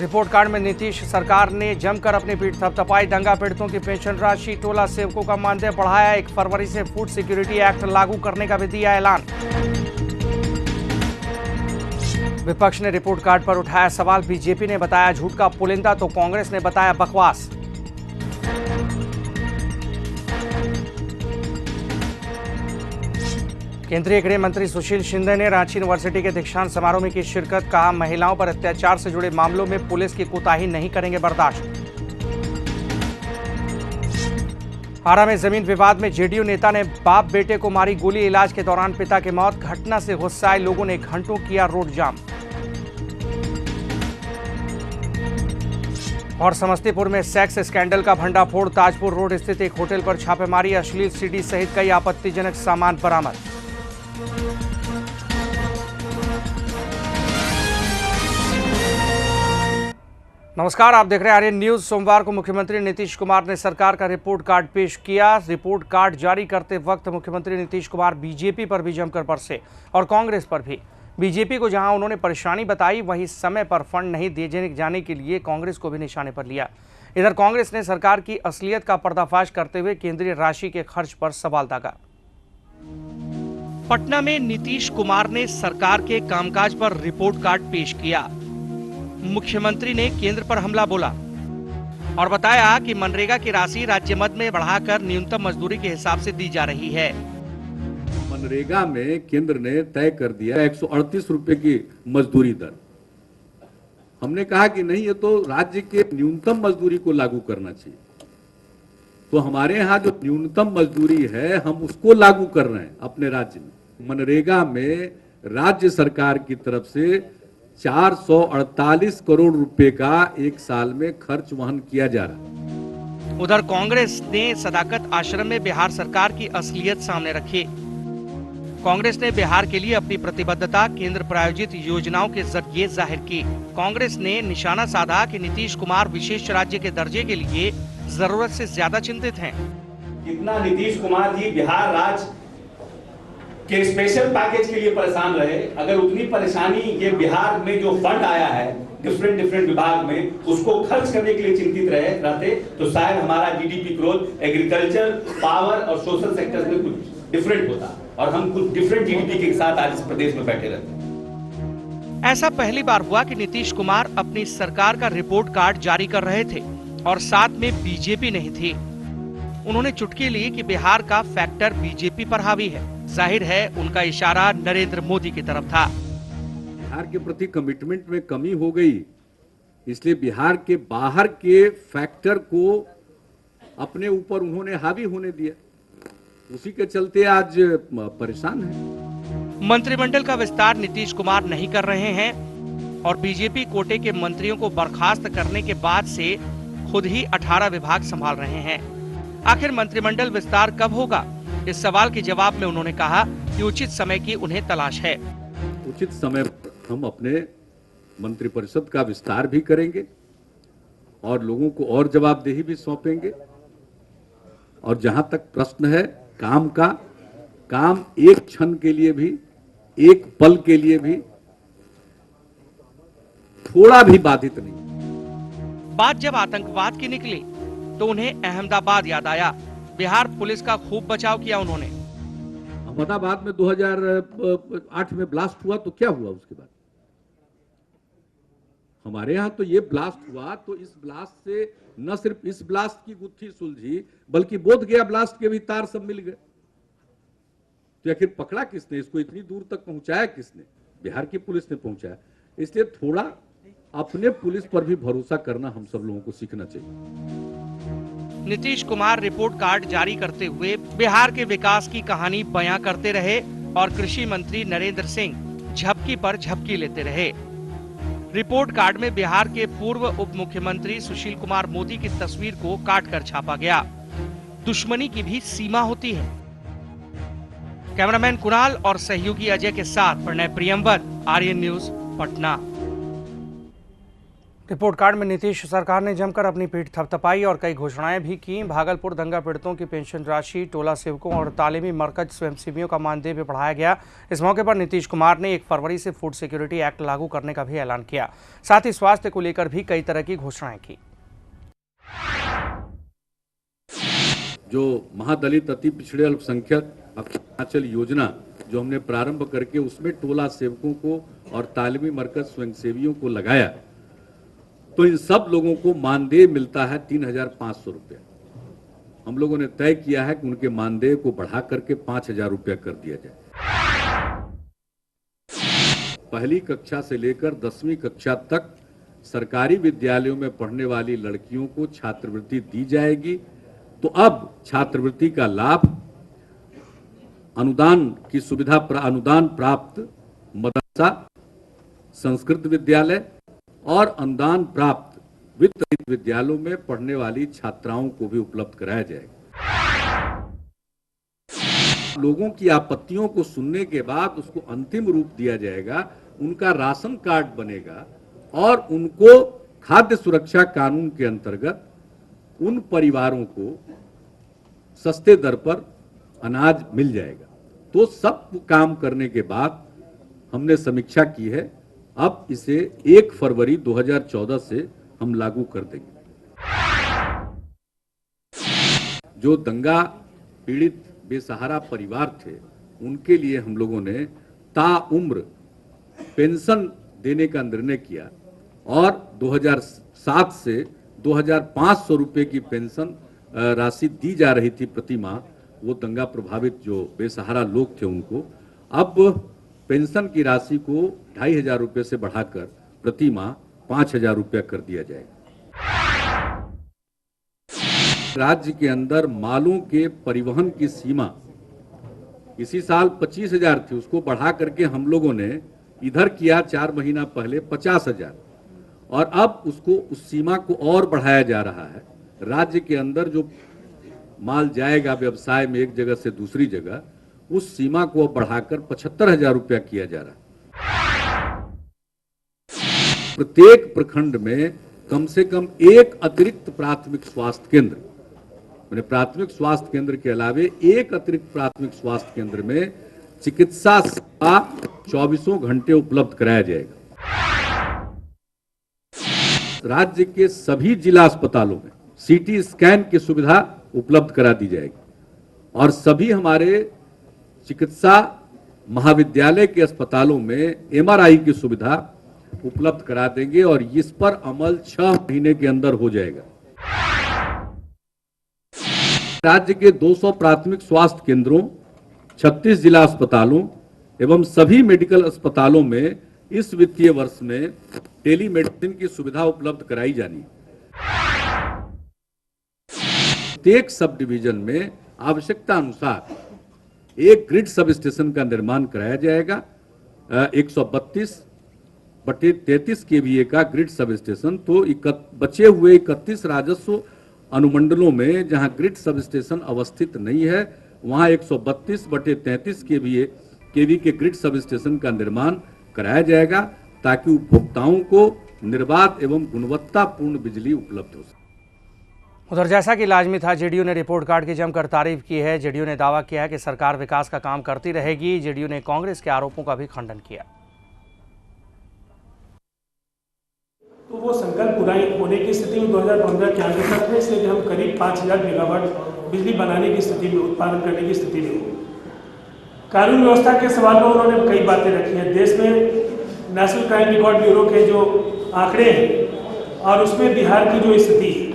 Report card में नीतीश सरकार ने जमकर अपनी पीठ थपथपाई। दंगा पीड़ितों की पेंशन राशि, टोला सेवकों का मानदेय बढ़ाया। 1 फरवरी से फूड सिक्योरिटी एक्ट लागू करने का भी दिया ऐलान। विपक्ष ने रिपोर्ट कार्ड पर उठाया सवाल। बीजेपी ने बताया झूठ का पुलिंदा तो कांग्रेस ने बताया बकवास। केंद्रीय गृह मंत्री सुशील शिंदे ने रांची यूनिवर्सिटी के दीक्षांत समारोह में की शिरकत। कहा, महिलाओं पर अत्याचार से जुड़े मामलों में पुलिस की कोताही नहीं करेंगे बर्दाश्त। आरा में जमीन विवाद में जेडीयू नेता ने बाप बेटे को मारी गोली। इलाज के दौरान पिता की मौत। घटना से गुस्साए लोगों ने घंटों किया रोड जाम। और समस्तीपुर में सेक्स स्कैंडल का भंडाफोड़। ताजपुर रोड स्थित एक होटल पर छापेमारी। अश्लील सीडी सहित कई आपत्तिजनक सामान बरामद। नमस्कार, आप देख रहे हैं आर्यन न्यूज। सोमवार को मुख्यमंत्री नीतीश कुमार ने सरकार का रिपोर्ट कार्ड पेश किया। रिपोर्ट कार्ड जारी करते वक्त मुख्यमंत्री नीतीश कुमार बीजेपी पर भी जमकर बरसे और कांग्रेस पर भी। बीजेपी को जहां उन्होंने परेशानी बताई, वहीं समय पर फंड नहीं दिए जाने के लिए कांग्रेस को भी निशाने पर लिया। इधर कांग्रेस ने सरकार की असलियत का पर्दाफाश करते हुए केंद्रीय राशि के खर्च पर सवाल दागा। पटना में नीतीश कुमार ने सरकार के कामकाज पर रिपोर्ट कार्ड पेश किया। मुख्यमंत्री ने केंद्र पर हमला बोला और बताया कि मनरेगा की राशि राज्य मद में बढ़ाकर न्यूनतम मजदूरी के हिसाब से दी जा रही है। मनरेगा में केंद्र ने तय कर दिया 138 रुपए की मजदूरी दर। हमने कहा कि नहीं, ये तो राज्य के न्यूनतम मजदूरी को लागू करना चाहिए। तो हमारे यहाँ जो न्यूनतम मजदूरी है, हम उसको लागू कर रहे हैं अपने राज्य में। मनरेगा में राज्य सरकार की तरफ से 448 करोड़ रुपए का एक साल में खर्च वहन किया जा रहा है। उधर कांग्रेस ने सदाकत आश्रम में बिहार सरकार की असलियत सामने रखी। कांग्रेस ने बिहार के लिए अपनी प्रतिबद्धता केंद्र प्रायोजित योजनाओं के जरिए जाहिर की। कांग्रेस ने निशाना साधा कि नीतीश कुमार विशेष राज्य के दर्जे के लिए जरूरत से ज्यादा चिंतित हैं। कितना नीतीश कुमार जी बिहार राज्य के स्पेशल पैकेज के लिए परेशान रहे, अगर उतनी परेशानी ये बिहार में जो फंड आया है डिफरेंट विभाग में, उसको खर्च करने के लिए चिंतित रहते तो शायद हमारा जीडीपी ग्रोथ एग्रीकल्चर, पावर और सोशल सेक्टर में कुछ डिफरेंट होता और हम कुछ डिफरेंट जीडीपी के साथ आज इस प्रदेश में बैठे रहते। ऐसा पहली बार हुआ कि नीतीश कुमार अपनी सरकार का रिपोर्ट कार्ड जारी कर रहे थे और साथ में बीजेपी नहीं थी। उन्होंने चुटकी ली कि बिहार का फैक्टर बीजेपी पर हावी है। जाहिर है उनका इशारा नरेंद्र मोदी की तरफ था। बिहार के प्रति कमिटमेंट में कमी हो गई, इसलिए बिहार के बाहर के फैक्टर को अपने ऊपर उन्होंने हावी होने दिया। उसी के चलते आज परेशान है। मंत्रिमंडल का विस्तार नीतीश कुमार नहीं कर रहे हैं और बीजेपी कोटे के मंत्रियों को बर्खास्त करने के बाद से खुद ही 18 विभाग संभाल रहे हैं। आखिर मंत्रिमंडल विस्तार कब होगा? इस सवाल के जवाब में उन्होंने कहा कि उचित समय की उन्हें तलाश है। उचित समय पर हम अपने मंत्रिपरिषद का विस्तार भी करेंगे और लोगों को और जवाबदेही भी सौंपेंगे। और जहां तक प्रश्न है काम का, काम एक क्षण के लिए भी, एक पल के लिए भी थोड़ा भी बाधित नहीं। बात जब आतंकवाद की निकली तो उन्हें अहमदाबाद याद आया। बिहार पुलिस का खूब बचाव किया उन्होंने। अहमदाबाद में 2008 में ब्लास्ट हुआ तो क्या हुआ उसके बाद? हमारे यहाँ तो ये ब्लास्ट हुआ तो इस ब्लास्ट से न सिर्फ इस ब्लास्ट की गुत्थी सुलझी, बल्कि बोध गया ब्लास्ट के भी तार सब मिल गए। तो आखिर पकड़ा किसने इसको? इतनी दूर तक पहुंचाया किसने? बिहार की पुलिस ने पहुंचाया। इसलिए थोड़ा अपने पुलिस पर भी भरोसा करना हम सब लोगों को सीखना चाहिए। नीतीश कुमार रिपोर्ट कार्ड जारी करते हुए बिहार के विकास की कहानी बयां करते रहे और कृषि मंत्री नरेंद्र सिंह झपकी पर झपकी लेते रहे। रिपोर्ट कार्ड में बिहार के पूर्व उप मुख्यमंत्री सुशील कुमार मोदी की तस्वीर को काटकर छापा गया। दुश्मनी की भी सीमा होती है। कैमरामैन कुणाल और सहयोगी अजय के साथ Pranay Priyamvad, Aryan news, Patna. Report card में नीतीश सरकार ने जमकर अपनी पीठ थपथपाई और कई घोषणाएं भी की। भागलपुर दंगा पीड़ितों की पेंशन राशि, टोला सेवकों और तालीमी मरकज स्वयंसेवियों का मानदेय भी बढ़ाया गया। इस मौके पर नीतीश कुमार ने 1 फरवरी से फूड सिक्योरिटी एक्ट लागू करने का भी ऐलान किया। साथ ही स्वास्थ्य को लेकर भी कई तरह की घोषणाएं की। जो महादलित अति पिछड़े अल्पसंख्यक अरुणाचल योजना जो हमने प्रारंभ करके उसमें टोला सेवकों को और तालीमी मरकज स्वयंसेवियों को लगाया, तो इन सब लोगों को मानदेय मिलता है 3,500 रुपया। हम लोगों ने तय किया है कि उनके मानदेय को बढ़ा करके 5,000 रुपया कर दिया जाए। पहली कक्षा से लेकर 10वीं कक्षा तक सरकारी विद्यालयों में पढ़ने वाली लड़कियों को छात्रवृत्ति दी जाएगी। तो अब छात्रवृत्ति का लाभ अनुदान की सुविधा अनुदान प्राप्त मदरसा, संस्कृत विद्यालय और अनुदान प्राप्त वित्त रहित विद्यालयों में पढ़ने वाली छात्राओं को भी उपलब्ध कराया जाएगा। लोगों की आपत्तियों को सुनने के बाद उसको अंतिम रूप दिया जाएगा, उनका राशन कार्ड बनेगा और उनको खाद्य सुरक्षा कानून के अंतर्गत उन परिवारों को सस्ते दर पर अनाज मिल जाएगा। तो सब काम करने के बाद हमने समीक्षा की है, अब इसे 1 फरवरी 2014 से हम लागू कर देंगे। जो दंगा पीड़ित बेसहारा परिवार थे, उनके लिए हम लोगों ने ताउम्र पेंशन देने का निर्णय किया और 2007 से 2,500 रुपए की पेंशन राशि दी जा रही थी प्रति माह। वो दंगा प्रभावित जो बेसहारा लोग थे उनको अब पेंशन की राशि को 2,500 रुपए से बढ़ाकर प्रति माह 5,000 रुपया कर दिया जाएगा। राज्य के अंदर मालों के परिवहन की सीमा इसी साल 25,000 थी, उसको बढ़ा करके हम लोगों ने इधर किया 4 महीना पहले 50,000 और अब उसको उस सीमा को और बढ़ाया जा रहा है। राज्य के अंदर जो माल जाएगा व्यवसाय में एक जगह से दूसरी जगह, उस सीमा को बढ़ाकर 75,000 रुपया किया जा रहा है। प्रत्येक प्रखंड में कम से कम एक अतिरिक्त प्राथमिक स्वास्थ्य केंद्र, मैंने प्राथमिक स्वास्थ्य केंद्र के अलावे एक अतिरिक्त प्राथमिक स्वास्थ्य केंद्र में चिकित्सा सेवा 24 घंटे उपलब्ध कराया जाएगा। राज्य के सभी जिला अस्पतालों में सीटी स्कैन की सुविधा उपलब्ध करा दी जाएगी और सभी हमारे चिकित्सा महाविद्यालय के अस्पतालों में एमआरआई की सुविधा उपलब्ध करा देंगे और इस पर अमल 6 महीने के अंदर हो जाएगा। राज्य के 200 प्राथमिक स्वास्थ्य केंद्रों, 36 जिला अस्पतालों एवं सभी मेडिकल अस्पतालों में इस वित्तीय वर्ष में टेलीमेडिसिन की सुविधा उपलब्ध कराई जानी है। प्रत्येक सब डिवीजन में आवश्यकता अनुसार एक ग्रिड सब स्टेशन का निर्माण कराया जाएगा। 132/33 केवीए का ग्रिड सब स्टेशन। तो बचे हुए 31 राजस्व अनुमंडलों में जहां ग्रिड सब स्टेशन अवस्थित नहीं है, वहां 132/33 केवी के ग्रिड सब स्टेशन का निर्माण कराया जाएगा ताकि उपभोक्ताओं को निर्बाध एवं गुणवत्तापूर्ण बिजली उपलब्ध हो सके। उधर जैसा कि लाजमी था, जेडीयू ने रिपोर्ट कार्ड की जमकर तारीफ की है। जेडीयू ने दावा किया है कि सरकार विकास का काम करती रहेगी। जेडीयू ने कांग्रेस के आरोपों का भी खंडन किया। तो वो संकल्प पूरा होने की स्थिति में 2015 के आगे तक है, इसलिए हम करीब 5,000 मेगावाट बिजली बनाने की स्थिति में, उत्पादन करने की स्थिति में। कानून व्यवस्था के सवाल पर उन्होंने कई बातें रखी हैं। देश में नेशनल क्राइम रिकॉर्ड ब्यूरो के जो आंकड़े हैं और उसमें बिहार की जो स्थिति है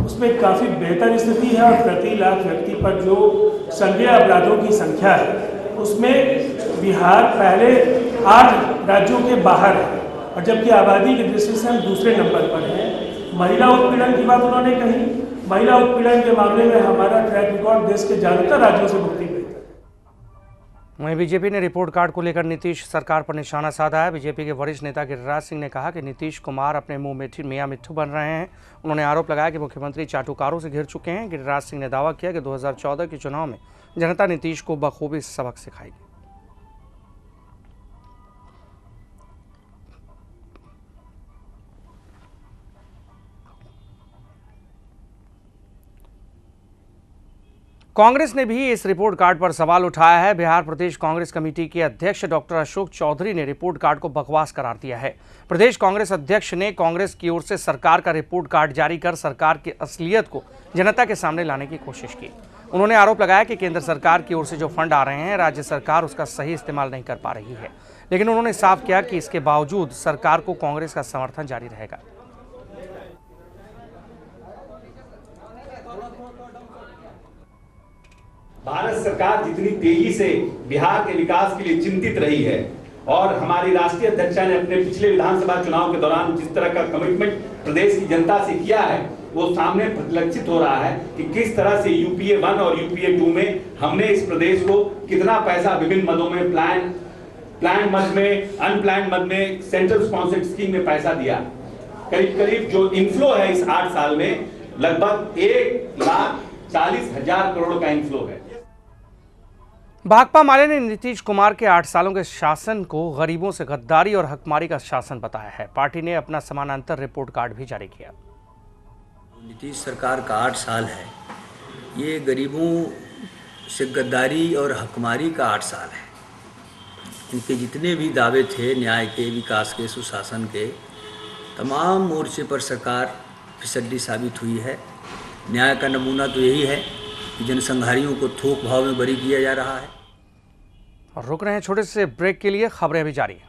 उसमें काफ़ी बेहतर स्थिति है और प्रति लाख व्यक्ति पर जो संज्ञेय अपराधों की संख्या है उसमें बिहार पहले 8 राज्यों के बाहर है और जबकि आबादी की दृष्टि से हम दूसरे नंबर पर हैं। महिला उत्पीड़न की बात उन्होंने कही। महिला उत्पीड़न के मामले में हमारा ट्रैक रिकॉर्ड देश के ज़्यादातर राज्यों से बहुत ही बेहतर है। वहीं बीजेपी ने रिपोर्ट कार्ड को लेकर नीतीश सरकार पर निशाना साधा है। बीजेपी के वरिष्ठ नेता गिरिराज सिंह ने कहा कि नीतीश कुमार अपने मुंह में मियां मिट्ठू बन रहे हैं। उन्होंने आरोप लगाया कि मुख्यमंत्री चाटुकारों से घिर चुके हैं। गिरिराज सिंह ने दावा किया कि 2014 के चुनाव में जनता नीतीश को बखूबी सबक सिखाएगी। कांग्रेस ने भी इस रिपोर्ट कार्ड पर सवाल उठाया है। बिहार प्रदेश कांग्रेस कमेटी के अध्यक्ष डॉक्टर अशोक चौधरी ने रिपोर्ट कार्ड को बकवास करार दिया है। प्रदेश कांग्रेस अध्यक्ष ने कांग्रेस की ओर से सरकार का रिपोर्ट कार्ड जारी कर सरकार की असलियत को जनता के सामने लाने की कोशिश की। उन्होंने आरोप लगाया कि केंद्र सरकार की ओर से जो फंड आ रहे हैं, राज्य सरकार उसका सही इस्तेमाल नहीं कर पा रही है। लेकिन उन्होंने साफ किया कि इसके बावजूद सरकार को कांग्रेस का समर्थन जारी रहेगा। भारत सरकार जितनी तेजी से बिहार के विकास के लिए चिंतित रही है और हमारी राष्ट्रीय अध्यक्षा ने अपने पिछले विधानसभा चुनाव के दौरान जिस तरह का कमिटमेंट प्रदेश की जनता से किया है, वो सामने परिलक्षित हो रहा है कि किस तरह से यूपीए 1 और यूपीए 2 में हमने इस प्रदेश को कितना पैसा विभिन्न मदों में प्लान मद में, अनप्लान मद में, सेंट्रल स्पॉन्सर्ड स्कीम में पैसा दिया। करीब जो इनफ्लो है इस 8 साल में लगभग 1,40,000 करोड़ का इनफ्लो है। भाकपा माले ने नीतीश कुमार के 8 सालों के शासन को गरीबों से गद्दारी और हकमारी का शासन बताया है। पार्टी ने अपना समानांतर रिपोर्ट कार्ड भी जारी किया। नीतीश सरकार का 8 साल है, ये गरीबों से गद्दारी और हकमारी का 8 साल है। इनके जितने भी दावे थे न्याय के, विकास के, सुशासन के, तमाम मोर्चे पर सरकार फिसड्डी साबित हुई है। न्याय का नमूना तो यही है कि जनसंघारियों को थोक भाव में बरी किया जा रहा है। और रुक रहे हैं छोटे से ब्रेक के लिए, खबरें अभी जारी हैं।